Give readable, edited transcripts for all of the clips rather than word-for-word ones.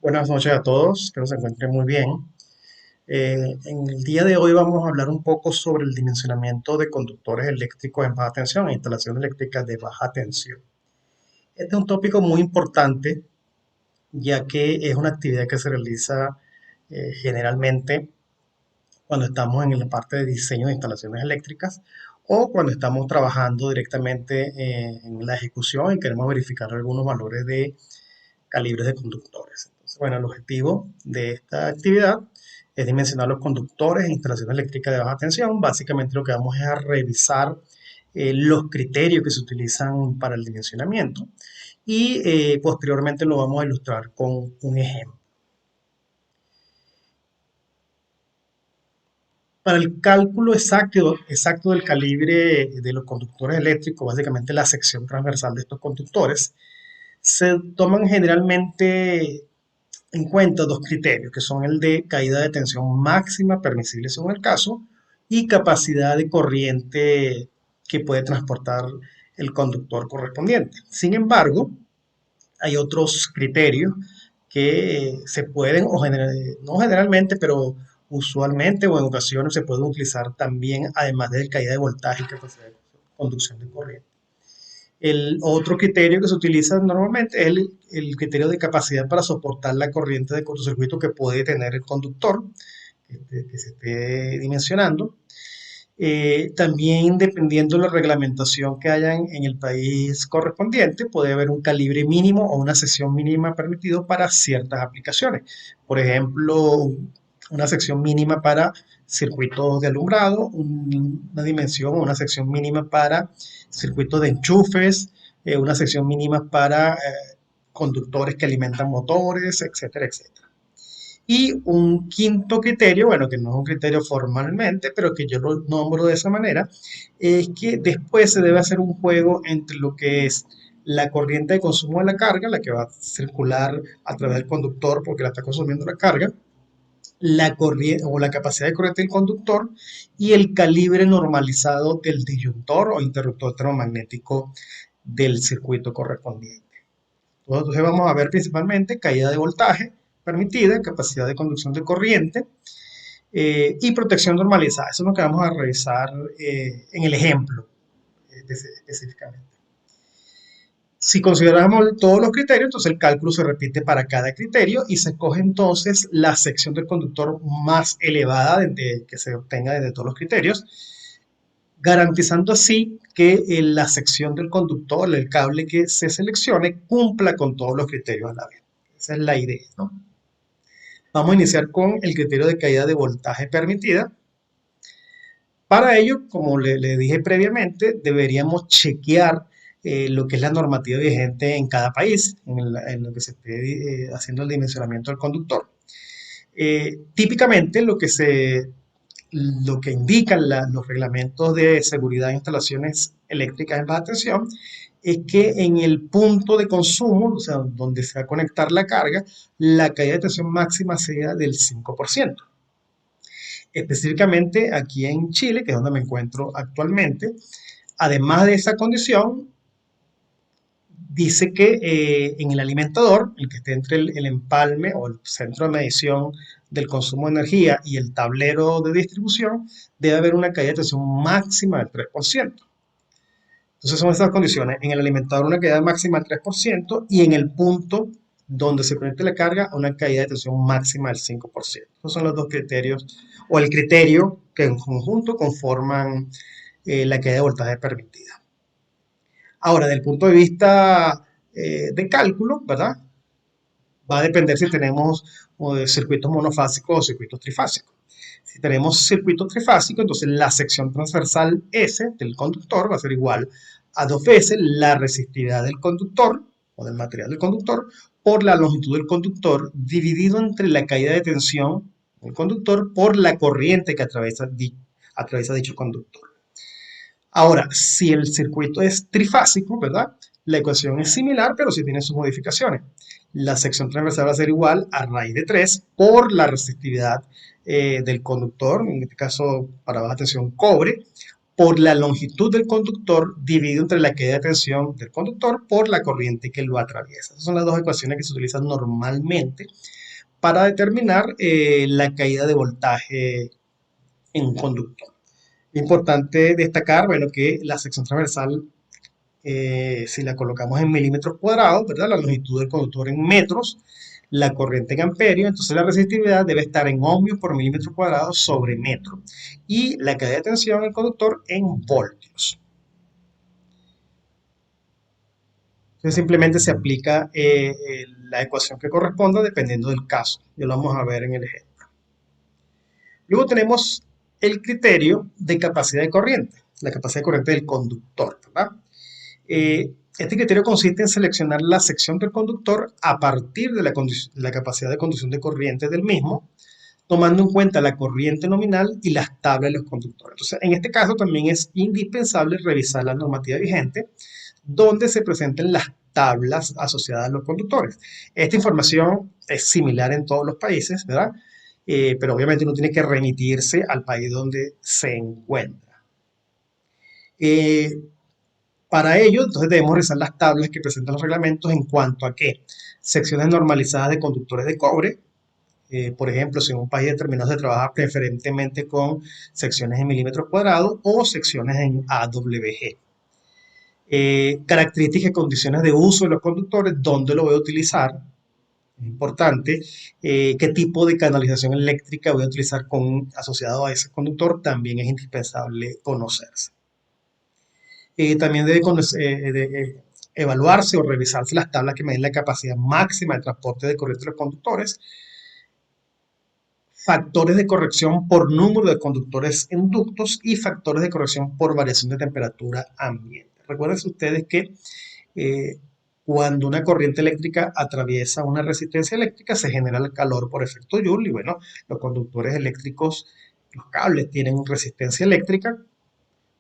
Buenas noches a todos, espero se encuentren muy bien. En el día de hoy vamos a hablar un poco sobre el dimensionamiento de conductores eléctricos en baja tensión e instalaciones eléctricas de baja tensión. Este es un tópico muy importante ya que es una actividad que se realiza generalmente cuando estamos en la parte de diseño de instalaciones eléctricas o cuando estamos trabajando directamente en la ejecución y queremos verificar algunos valores de calibres de conductores. Entonces, bueno, el objetivo de esta actividad es dimensionar los conductores e instalaciones eléctricas de baja tensión. Básicamente lo que vamos es a revisar los criterios que se utilizan para el dimensionamiento y posteriormente lo vamos a ilustrar con un ejemplo. Para el cálculo exacto del calibre de los conductores eléctricos, básicamente la sección transversal de estos conductores, se toman generalmente en cuenta dos criterios, que son el de caída de tensión máxima permisible según el caso y capacidad de corriente que puede transportar el conductor correspondiente. Sin embargo, hay otros criterios que se pueden, no generalmente, pero usualmente o en ocasiones se pueden utilizar también, además de caída de voltaje y capacidad de conducción de corriente. El otro criterio que se utiliza normalmente es el criterio de capacidad para soportar la corriente de cortocircuito que puede tener el conductor que se esté dimensionando. También, dependiendo de la reglamentación que haya en el país correspondiente, puede haber un calibre mínimo o una sección mínima permitido para ciertas aplicaciones. Por ejemplo, una sección mínima para circuitos de alumbrado, una dimensión o una sección mínima para circuitos de enchufes, una sección mínima para conductores que alimentan motores, etcétera, etcétera. Y un quinto criterio, bueno, que no es un criterio formalmente, pero que yo lo nombro de esa manera, es que después se debe hacer un juego entre lo que es la corriente de consumo de la carga, la que va a circular a través del conductor porque la está consumiendo la carga, la corriente o la capacidad de corriente del conductor y el calibre normalizado del disyuntor o interruptor termomagnético del circuito correspondiente. Entonces vamos a ver principalmente caída de voltaje permitida, capacidad de conducción de corriente y protección normalizada. Eso es lo que vamos a revisar en el ejemplo específicamente. Si consideramos todos los criterios, entonces el cálculo se repite para cada criterio y se escoge entonces la sección del conductor más elevada que se obtenga desde todos los criterios, garantizando así que la sección del conductor, el cable que se seleccione, cumpla con todos los criterios a la vez. Esa es la idea, ¿no? Vamos a iniciar con el criterio de caída de voltaje permitida. Para ello, como le dije previamente, deberíamos chequear lo que es la normativa vigente en cada país, en lo que se esté haciendo el dimensionamiento del conductor. Típicamente lo que indican los reglamentos de seguridad de instalaciones eléctricas en baja tensión es que en el punto de consumo, o sea, donde se va a conectar la carga, la caída de tensión máxima sea del 5%. Específicamente aquí en Chile, que es donde me encuentro actualmente, además de esa condición, dice que en el alimentador, el que esté entre el empalme o el centro de medición del consumo de energía y el tablero de distribución, debe haber una caída de tensión máxima del 3%. Entonces son estas condiciones. En el alimentador una caída máxima del 3% y en el punto donde se conecte la carga una caída de tensión máxima del 5%. Esos son los dos criterios o el criterio que en conjunto conforman la caída de voltaje permitida. Ahora, desde el punto de vista de cálculo, ¿verdad? Va a depender si tenemos circuitos monofásicos o circuitos trifásicos. Si tenemos circuito trifásico, entonces la sección transversal S del conductor va a ser igual a dos veces la resistividad del conductor o del material del conductor por la longitud del conductor dividido entre la caída de tensión del conductor por la corriente que atraviesa dicho conductor. Ahora, si el circuito es trifásico, ¿verdad? La ecuación es similar, pero sí tiene sus modificaciones. La sección transversal va a ser igual a raíz de 3 por la resistividad del conductor, en este caso para baja tensión cobre, por la longitud del conductor dividido entre la caída de tensión del conductor por la corriente que lo atraviesa. Esas son las dos ecuaciones que se utilizan normalmente para determinar la caída de voltaje en un conductor. Importante destacar, bueno, que la sección transversal, si la colocamos en milímetros cuadrados, ¿verdad? La longitud del conductor en metros, la corriente en amperios, entonces la resistividad debe estar en ohmios por milímetro cuadrado sobre metro. Y la caída de tensión del conductor en voltios. Entonces simplemente se aplica la ecuación que corresponda dependiendo del caso. Ya lo vamos a ver en el ejemplo. Luego tenemos el criterio de capacidad de corriente, la capacidad de corriente del conductor, ¿verdad? Este criterio consiste en seleccionar la sección del conductor a partir de la capacidad de conducción de corriente del mismo, tomando en cuenta la corriente nominal y las tablas de los conductores. Entonces, en este caso también es indispensable revisar la normativa vigente, donde se presenten las tablas asociadas a los conductores. Esta información es similar en todos los países, ¿verdad? Pero obviamente uno tiene que remitirse al país donde se encuentra. Para ello, entonces debemos revisar las tablas que presentan los reglamentos en cuanto a qué secciones normalizadas de conductores de cobre. Por ejemplo, si en un país determinado se trabaja preferentemente con secciones en milímetros cuadrados o secciones en AWG. Características y condiciones de uso de los conductores, dónde lo voy a utilizar, es importante, qué tipo de canalización eléctrica voy a utilizar asociado a ese conductor, también es indispensable conocerse. También debe evaluarse o revisarse las tablas que me den la capacidad máxima de transporte de corriente de los conductores, factores de corrección por número de conductores en ductos y factores de corrección por variación de temperatura ambiente. Recuerden ustedes que cuando una corriente eléctrica atraviesa una resistencia eléctrica se genera el calor por efecto Joule y bueno, los conductores eléctricos, los cables tienen resistencia eléctrica,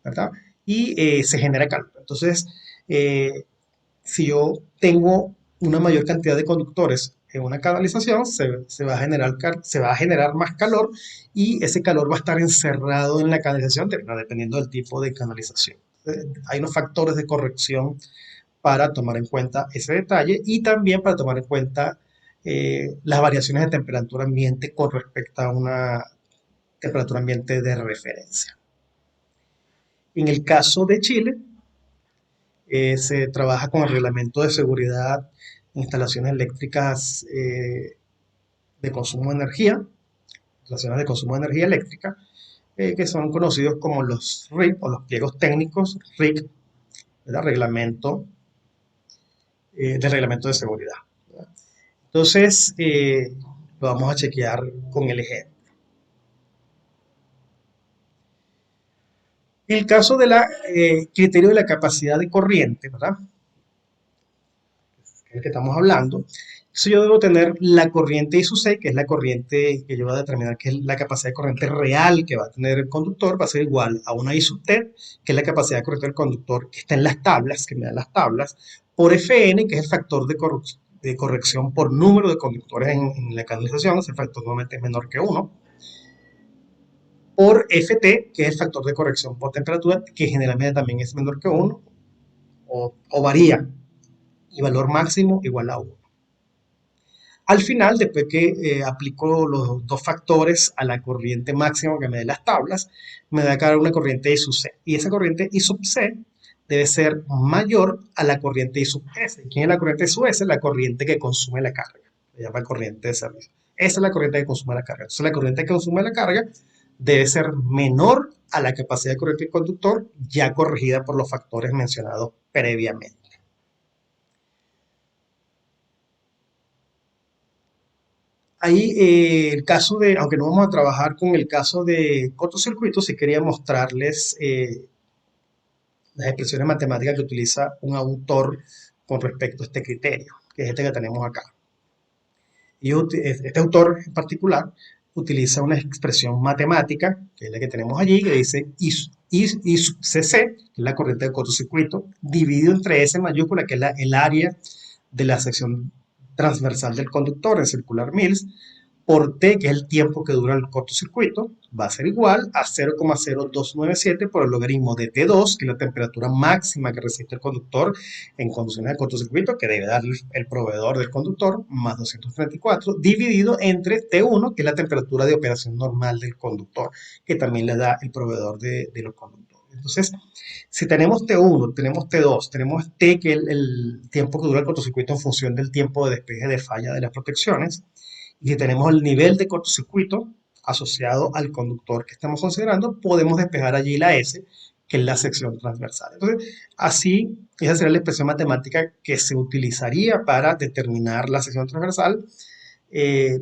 ¿verdad? Y se genera calor. Entonces, si yo tengo una mayor cantidad de conductores en una canalización, se va a generar más calor y ese calor va a estar encerrado en la canalización, dependiendo del tipo de canalización. Hay unos factores de corrección para tomar en cuenta ese detalle y también para tomar en cuenta las variaciones de temperatura ambiente con respecto a una temperatura ambiente de referencia. En el caso de Chile, se trabaja con el reglamento de seguridad en instalaciones eléctricas de consumo de energía, instalaciones de consumo de energía eléctrica, que son conocidos como los RIC o los pliegos técnicos RIC, ¿verdad? Reglamento del reglamento de seguridad, ¿verdad? Entonces, lo vamos a chequear con el ejemplo. En el caso del criterio de la capacidad de corriente, ¿verdad? El que estamos hablando, eso yo debo tener la corriente I sub C, que es la corriente que yo voy a determinar que es la capacidad de corriente real que va a tener el conductor, va a ser igual a una I sub T, que es la capacidad de corriente del conductor que está en las tablas, que me dan las tablas, por Fn, que es el factor de corrección por número de conductores en la canalización, ese factor normalmente es menor que 1, por Ft, que es el factor de corrección por temperatura, que generalmente también es menor que 1, o varía, y valor máximo igual a 1. Al final, después que aplico los dos factores a la corriente máxima que me dé las tablas, me da cada una corriente I sub C. Y esa corriente I sub C debe ser mayor a la corriente I sub S. ¿Quién es la corriente I sub S? La corriente que consume la carga. Se llama corriente de servicio. Esa es la corriente que consume la carga. Entonces, la corriente que consume la carga debe ser menor a la capacidad de corriente del conductor, ya corregida por los factores mencionados previamente. Ahí el caso de, aunque no vamos a trabajar con el caso de cortocircuito, sí quería mostrarles las expresiones matemáticas que utiliza un autor con respecto a este criterio, que es este que tenemos acá. Y este autor en particular utiliza una expresión matemática, que es la que tenemos allí, que dice I sub CC, que es la corriente de cortocircuito, dividido entre S mayúscula, que es el área de la sección transversal del conductor en circular Mills, por T, que es el tiempo que dura el cortocircuito, va a ser igual a 0,0297 por el logaritmo de T2, que es la temperatura máxima que resiste el conductor en condiciones de cortocircuito, que debe dar el proveedor del conductor, más 234, dividido entre T1, que es la temperatura de operación normal del conductor, que también le da el proveedor de los conductores. Entonces, si tenemos T1, tenemos T2, tenemos T, que es el tiempo que dura el cortocircuito en función del tiempo de despeje de falla de las protecciones, y si tenemos el nivel de cortocircuito asociado al conductor que estamos considerando, podemos despejar allí la S, que es la sección transversal. Entonces, así, esa sería la expresión matemática que se utilizaría para determinar la sección transversal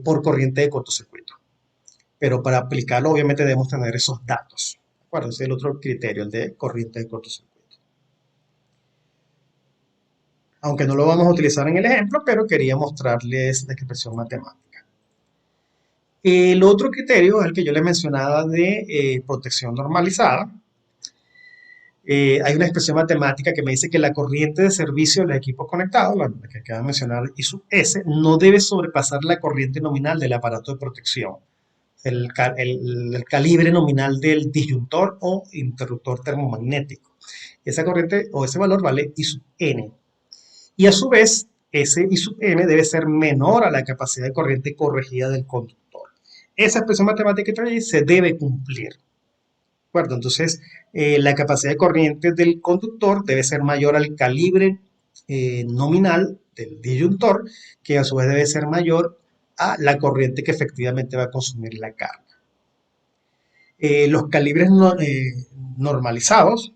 por corriente de cortocircuito. Pero para aplicarlo, obviamente, debemos tener esos datos. ¿De acuerdo? Ese es el otro criterio, el de corriente de cortocircuito. Aunque no lo vamos a utilizar en el ejemplo, pero quería mostrarles la expresión matemática. El otro criterio es el que yo les mencionaba de protección normalizada. Hay una expresión matemática que me dice que la corriente de servicio de los equipos conectados, la que acabo de mencionar, I sub S, no debe sobrepasar la corriente nominal del aparato de protección, el calibre nominal del disyuntor o interruptor termomagnético. Esa corriente o ese valor vale I sub N. Y a su vez, ese I sub N debe ser menor a la capacidad de corriente corregida del conductor. Esa expresión matemática que trae se debe cumplir. ¿De acuerdo? Entonces, la capacidad de corriente del conductor debe ser mayor al calibre nominal del disyuntor, que a su vez debe ser mayor a la corriente que efectivamente va a consumir la carga. Los calibres normalizados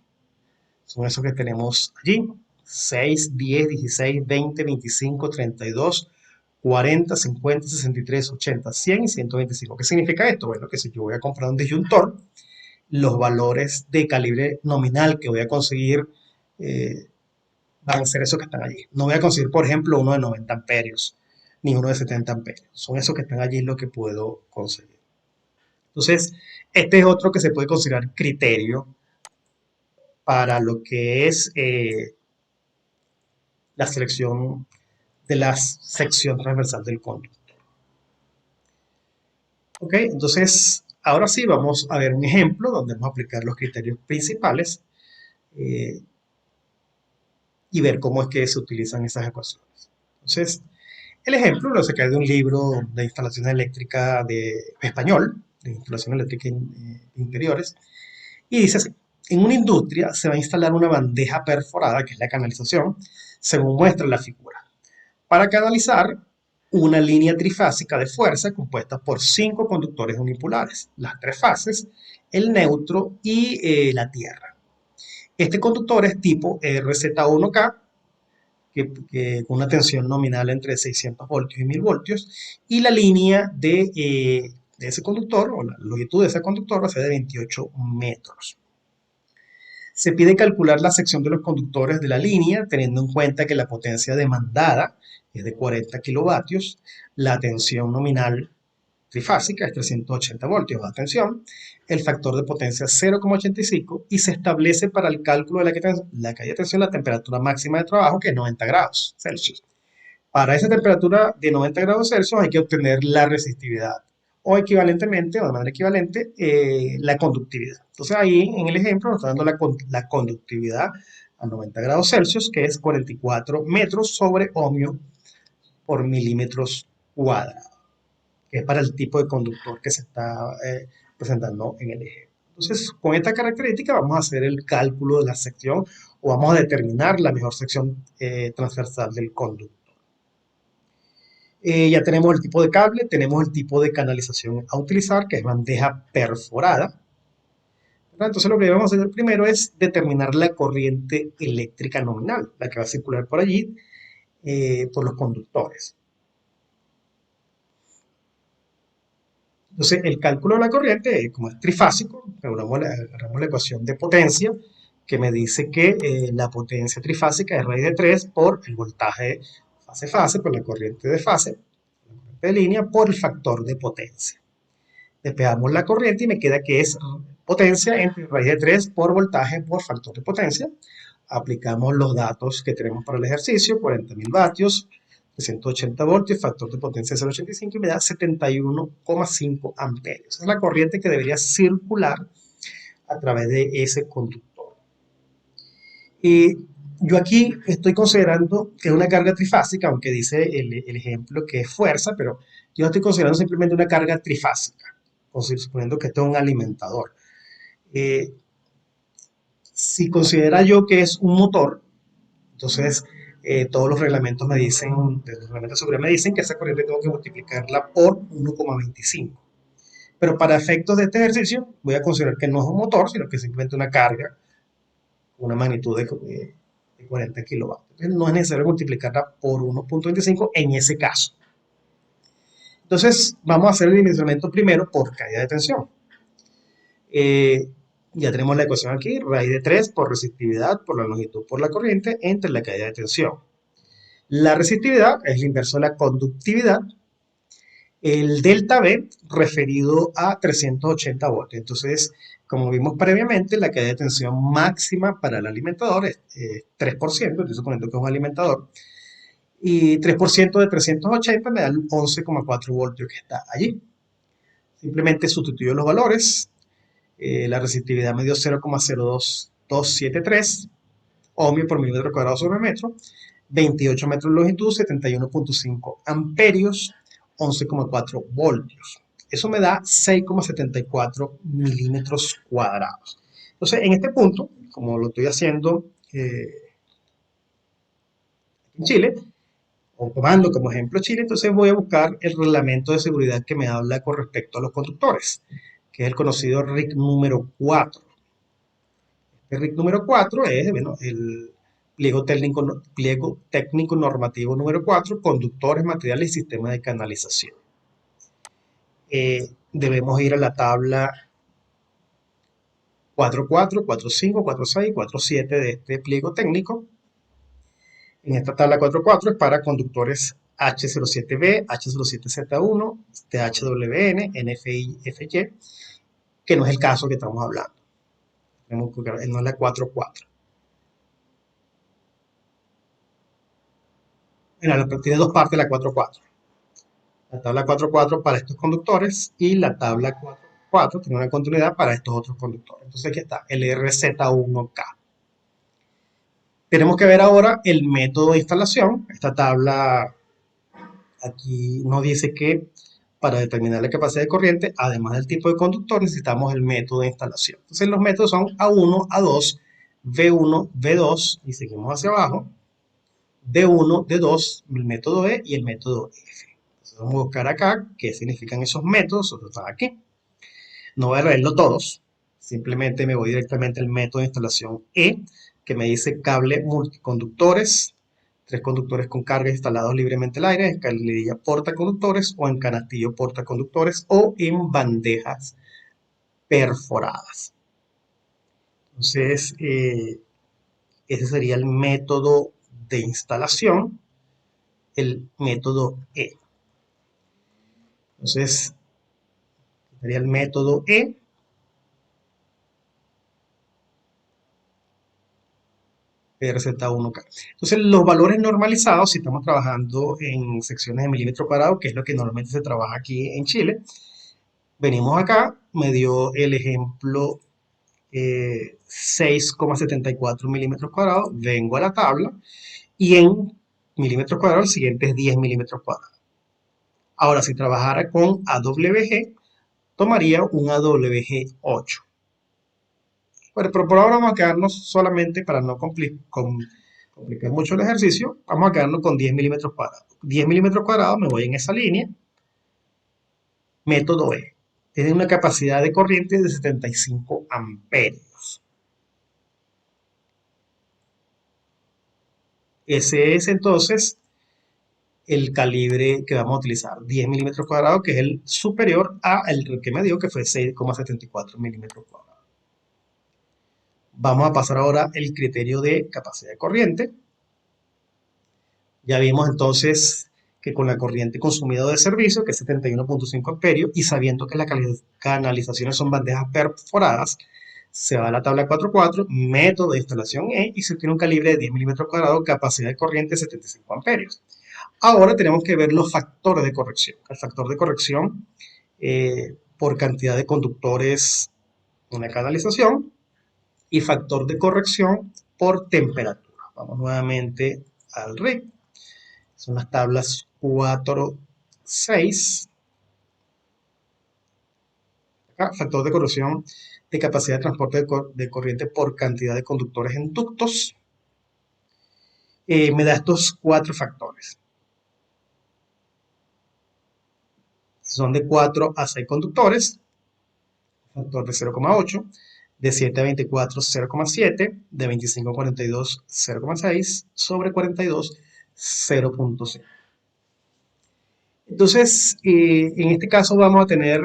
son esos que tenemos allí: 6, 10, 16, 20, 25, 32, 40, 50, 63, 80, 100 y 125. ¿Qué significa esto? Bueno, que si yo voy a comprar un disyuntor, los valores de calibre nominal que voy a conseguir van a ser esos que están allí. No voy a conseguir, por ejemplo, uno de 90 amperios, ni uno de 70 amperios. Son esos que están allí lo que puedo conseguir. Entonces, este es otro que se puede considerar criterio para lo que es la selección de la sección transversal del conductor. Ok, entonces ahora sí vamos a ver un ejemplo donde vamos a aplicar los criterios principales y ver cómo es que se utilizan esas ecuaciones. Entonces, el ejemplo lo saqué de un libro de instalación eléctrica de español, de instalación eléctrica interiores, y dice así: en una industria se va a instalar una bandeja perforada, que es la canalización, según muestra la figura, para canalizar una línea trifásica de fuerza compuesta por 5 conductores unipolares, las 3 fases, el neutro y la tierra. Este conductor es tipo RZ1K, con una tensión nominal entre 600 voltios y 1000 voltios, y la línea de ese conductor, o la longitud de ese conductor, va a ser de 28 metros. Se pide calcular la sección de los conductores de la línea, teniendo en cuenta que la potencia demandada es de 40 kilovatios, la tensión nominal trifásica es 380 voltios de tensión, el factor de potencia es 0,85 y se establece para el cálculo de la caída de tensión la temperatura máxima de trabajo, que es 90 grados Celsius. Para esa temperatura de 90 grados Celsius hay que obtener la resistividad o equivalentemente, o de manera equivalente, la conductividad. Entonces ahí en el ejemplo nos está dando la conductividad a 90 grados Celsius, que es 44 metros sobre ohmio por milímetros cuadrados, que es para el tipo de conductor que se está presentando en el ejemplo. Entonces, con esta característica vamos a hacer el cálculo de la sección, o vamos a determinar la mejor sección transversal del conductor. Ya tenemos el tipo de cable, tenemos el tipo de canalización a utilizar, que es bandeja perforada. Entonces lo que vamos a hacer primero es determinar la corriente eléctrica nominal, la que va a circular por allí, por los conductores. Entonces el cálculo de la corriente, como es trifásico, agarramos la ecuación de potencia, que me dice que la potencia trifásica es raíz de 3 por el voltaje fase-fase, por la corriente de fase, de línea, por el factor de potencia. Despejamos la corriente y me queda que es potencia entre raíz de 3 por voltaje por factor de potencia. Aplicamos los datos que tenemos para el ejercicio: 40.000 vatios, 380 voltios, factor de potencia 0,85 y me da 71,5 amperios. Esa es la corriente que debería circular a través de ese conductor. Y yo aquí estoy considerando que es una carga trifásica, aunque dice el ejemplo que es fuerza, pero yo estoy considerando simplemente una carga trifásica, suponiendo que esto es un alimentador. Eh, si considera yo que es un motor, entonces todos los reglamentos me dicen, los reglamentos de seguridad me dicen que esa corriente tengo que multiplicarla por 1,25. Pero para efectos de este ejercicio voy a considerar que no es un motor, sino que es simplemente una carga, una magnitud de 40 kilovatios. Entonces no es necesario multiplicarla por 1,25 en ese caso. Entonces vamos a hacer el dimensionamiento primero por caída de tensión. Ya tenemos la ecuación aquí, raíz de 3 por resistividad por la longitud por la corriente entre la caída de tensión. La resistividad es el inverso de la conductividad. El delta V referido a 380 voltios. Entonces, como vimos previamente, la caída de tensión máxima para el alimentador es 3%, estoy suponiendo que es un alimentador. Y 3% de 380 me da el 11,4 voltios que está allí. Simplemente sustituyo los valores. La resistividad me dio 0,02273 ohmios por milímetro cuadrado sobre metro, 28 metros de longitud, 71,5 amperios, 11,4 voltios. Eso me da 6,74 milímetros cuadrados. Entonces, en este punto, como lo estoy haciendo en Chile, o tomando como ejemplo Chile, entonces voy a buscar el reglamento de seguridad que me habla con respecto a los conductores, que es el conocido RIC número 4. El RIC número 4 es, bueno, el pliego técnico normativo número 4, conductores, materiales y sistemas de canalización. Debemos ir a la tabla 4.4, 4.5, 4.6, 4.7 de este pliego técnico. En esta tabla 4.4 es para conductores H07B, H07Z1, THWN, NFI, FY, que no es el caso que estamos hablando. No es la 4.4. Tiene dos partes la 4.4. La tabla 4.4 para estos conductores y la tabla 4.4 tiene una continuidad para estos otros conductores. Entonces aquí está el RZ1K. Tenemos que ver ahora el método de instalación. Esta tabla aquí nos dice que para determinar la capacidad de corriente, además del tipo de conductor, necesitamos el método de instalación. Entonces los métodos son A1, A2, V1, V2 y seguimos hacia abajo. D1, D2, el método E y el método F. Entonces vamos a buscar acá qué significan esos métodos, otros están aquí. No voy a leerlo todos, simplemente me voy directamente al método de instalación E, que me dice cable multiconductores, 3 conductores con carga instalados libremente al aire, escalerilla portaconductores o en canastillo portaconductores o en bandejas perforadas. Entonces, ese sería el método de instalación, el método E. Entonces, sería el método E. RZ1K. Entonces, los valores normalizados, si estamos trabajando en secciones de milímetro cuadrado, que es lo que normalmente se trabaja aquí en Chile, venimos acá, me dio el ejemplo 6,74 milímetros cuadrados, vengo a la tabla y en milímetros cuadrados el siguiente es 10 milímetros cuadrados. Ahora, si trabajara con AWG, tomaría un AWG8. Pero por ahora vamos a quedarnos solamente, para no complicar mucho el ejercicio, vamos a quedarnos con 10 milímetros cuadrados. 10 milímetros cuadrados, me voy en esa línea. Método E. Tiene una capacidad de corriente de 75 amperios. Ese es entonces el calibre que vamos a utilizar, 10 milímetros cuadrados, que es el superior al que me dio, que fue 6,74 milímetros cuadrados. Vamos a pasar ahora el criterio de capacidad de corriente. Ya vimos entonces que con la corriente consumida de servicio, que es 71,5 amperios, y sabiendo que las canalizaciones son bandejas perforadas, se va a la tabla 4.4, método de instalación E, y se tiene un calibre de 10 milímetros cuadrados, capacidad de corriente 75 amperios. Ahora tenemos que ver los factores de corrección. El factor de corrección por cantidad de conductores en una canalización y factor de corrección por temperatura. Vamos nuevamente al RIC. Son las tablas 4, 6. Acá, factor de corrección de capacidad de transporte de corriente por cantidad de conductores en ductos. Me da estos 4 factores. Son de 4 a 6 conductores, factor de 0,8, de 7 a 24, 0,7, de 25 a 42, 0,6, sobre 42, 0,5. Entonces, en este caso vamos a tener,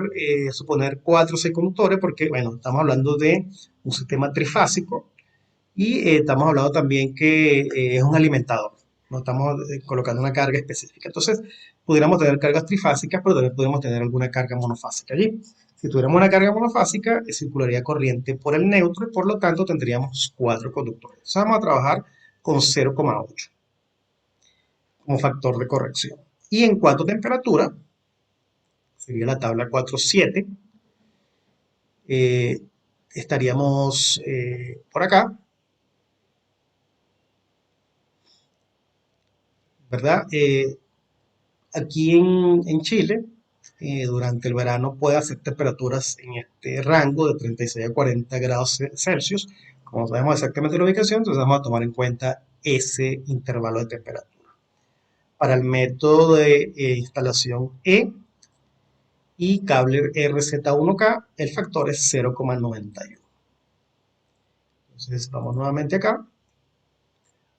suponer 4 o 6 conductores, porque, bueno, estamos hablando de un sistema trifásico y estamos hablando también que es un alimentador. No estamos colocando una carga específica. Entonces, pudiéramos tener cargas trifásicas, pero también podemos tener alguna carga monofásica allí. Si tuviéramos una carga monofásica, circularía corriente por el neutro y por lo tanto tendríamos 4 conductores. Entonces, vamos a trabajar con 0,8 como factor de corrección. Y en cuanto a temperatura, sería la tabla 4.7, estaríamos por acá, ¿verdad? Aquí en Chile, durante el verano puede hacer temperaturas en este rango de 36 a 40 grados Celsius. Como sabemos exactamente la ubicación, entonces vamos a tomar en cuenta ese intervalo de temperatura. Para el método de instalación E y cable RZ1K, el factor es 0,91. Entonces vamos nuevamente acá.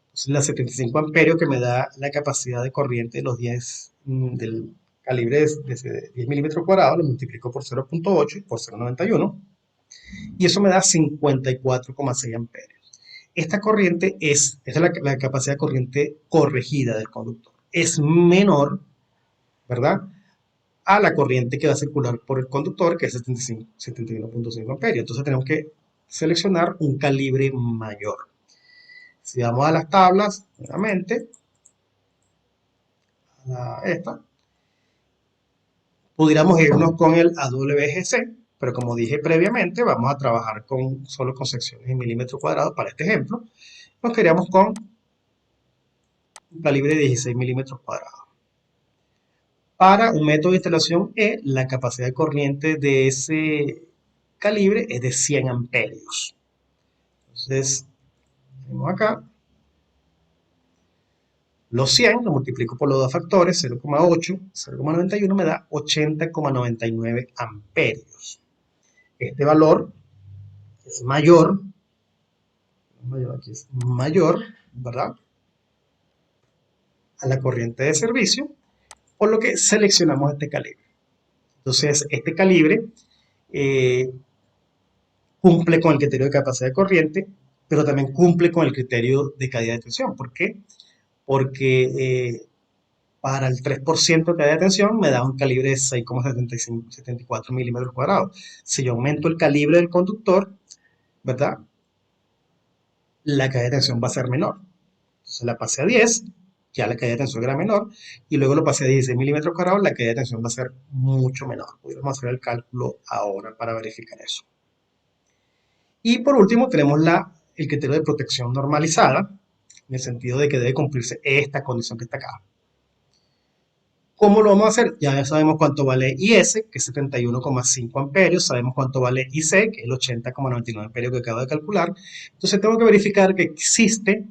Entonces, la 75 amperios que me da la capacidad de corriente de los 10 del calibre de 10 milímetros cuadrados, lo multiplico por 0,8 y por 0,91 y eso me da 54,6 amperios. Esta corriente esta es la capacidad de corriente corregida del conductor. Es menor, ¿verdad?, a la corriente que va a circular por el conductor, que es 71,5 amperios. Entonces tenemos que seleccionar un calibre mayor. Si vamos a las tablas, nuevamente, a esta, pudiéramos irnos con el AWGC, pero como dije previamente, vamos a trabajar solo con secciones en milímetros cuadrados para este ejemplo. Nos quedaríamos con un calibre de 16 milímetros cuadrados. Para un método de instalación E, la capacidad de corriente de ese calibre es de 100 amperios. Entonces, tenemos acá los 100, lo multiplico por los dos factores, 0,8, 0,91 me da 80,99 amperios. Este valor es mayor, aquí es mayor, ¿verdad?, a la corriente de servicio, por lo que seleccionamos este calibre. Entonces, este calibre cumple con el criterio de capacidad de corriente, pero también cumple con el criterio de caída de tensión. ¿Por qué? Porque para el 3% de caída de tensión me da un calibre de 6,74 milímetros cuadrados. Si yo aumento el calibre del conductor, ¿verdad?, la caída de tensión va a ser menor. Entonces la pasé a 10, ya la caída de tensión era menor, y luego lo pasé a 16 milímetros cuadrados, la caída de tensión va a ser mucho menor. Podríamos hacer el cálculo ahora para verificar eso. Y por último tenemos el criterio de protección normalizada, en el sentido de que debe cumplirse esta condición que está acá. ¿Cómo lo vamos a hacer? Ya sabemos cuánto vale IS, que es 71,5 amperios, sabemos cuánto vale IC, que es el 80,99 amperios que acabo de calcular. Entonces tengo que verificar que existe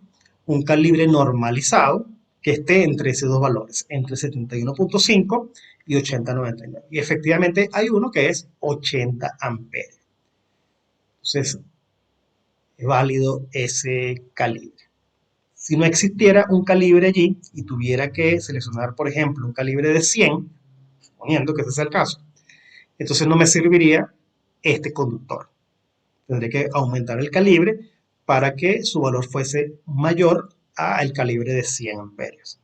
un calibre normalizado que esté entre esos dos valores, entre 71,5 y 80,99. Y efectivamente hay uno que es 80 amperios. Entonces, es válido ese calibre. Si no existiera un calibre allí y tuviera que seleccionar, por ejemplo, un calibre de 100, suponiendo que ese sea el caso, entonces no me serviría este conductor. Tendré que aumentar el calibre para que su valor fuese mayor al calibre de 100 amperios.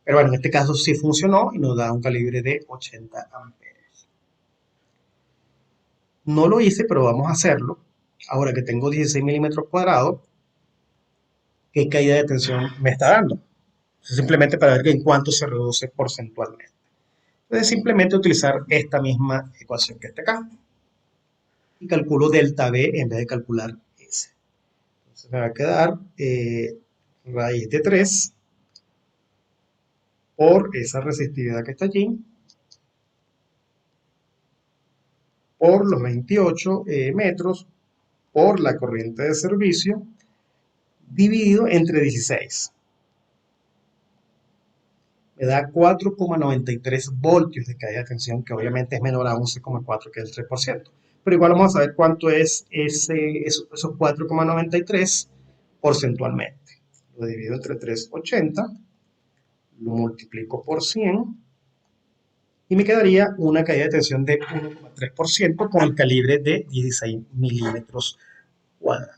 Pero bueno, en este caso sí funcionó y nos da un calibre de 80 amperios. No lo hice, pero vamos a hacerlo. Ahora que tengo 16 milímetros cuadrados, ¿qué caída de tensión me está dando? Simplemente para ver en cuánto se reduce porcentualmente. Entonces, simplemente utilizar esta misma ecuación que está acá y calculo delta B en vez de calcular S. Entonces, me va a quedar raíz de 3 por esa resistividad que está allí, por los 28 metros, por la corriente de servicio, dividido entre 16. Me da 4,93 voltios de caída de tensión, que obviamente es menor a 11,4, que es el 3%. Pero igual vamos a saber cuánto es esos 4,93 porcentualmente. Lo divido entre 380, lo multiplico por 100 y me quedaría una caída de tensión de 1,3% con el calibre de 16 milímetros cuadrados.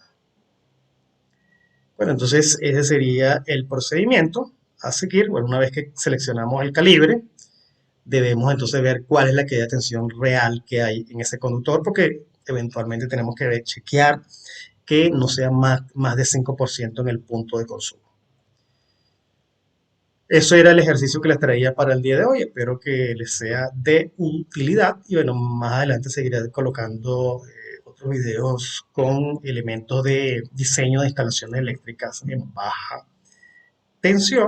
Bueno, entonces ese sería el procedimiento a seguir. Bueno, una vez que seleccionamos el calibre, debemos entonces ver cuál es la caída de tensión real que hay en ese conductor, porque eventualmente tenemos que chequear que no sea más de 5% en el punto de consumo. Eso era el ejercicio que les traía para el día de hoy. Espero que les sea de utilidad y bueno, más adelante seguiré colocando otros videos con elementos de diseño de instalaciones eléctricas en baja tensión.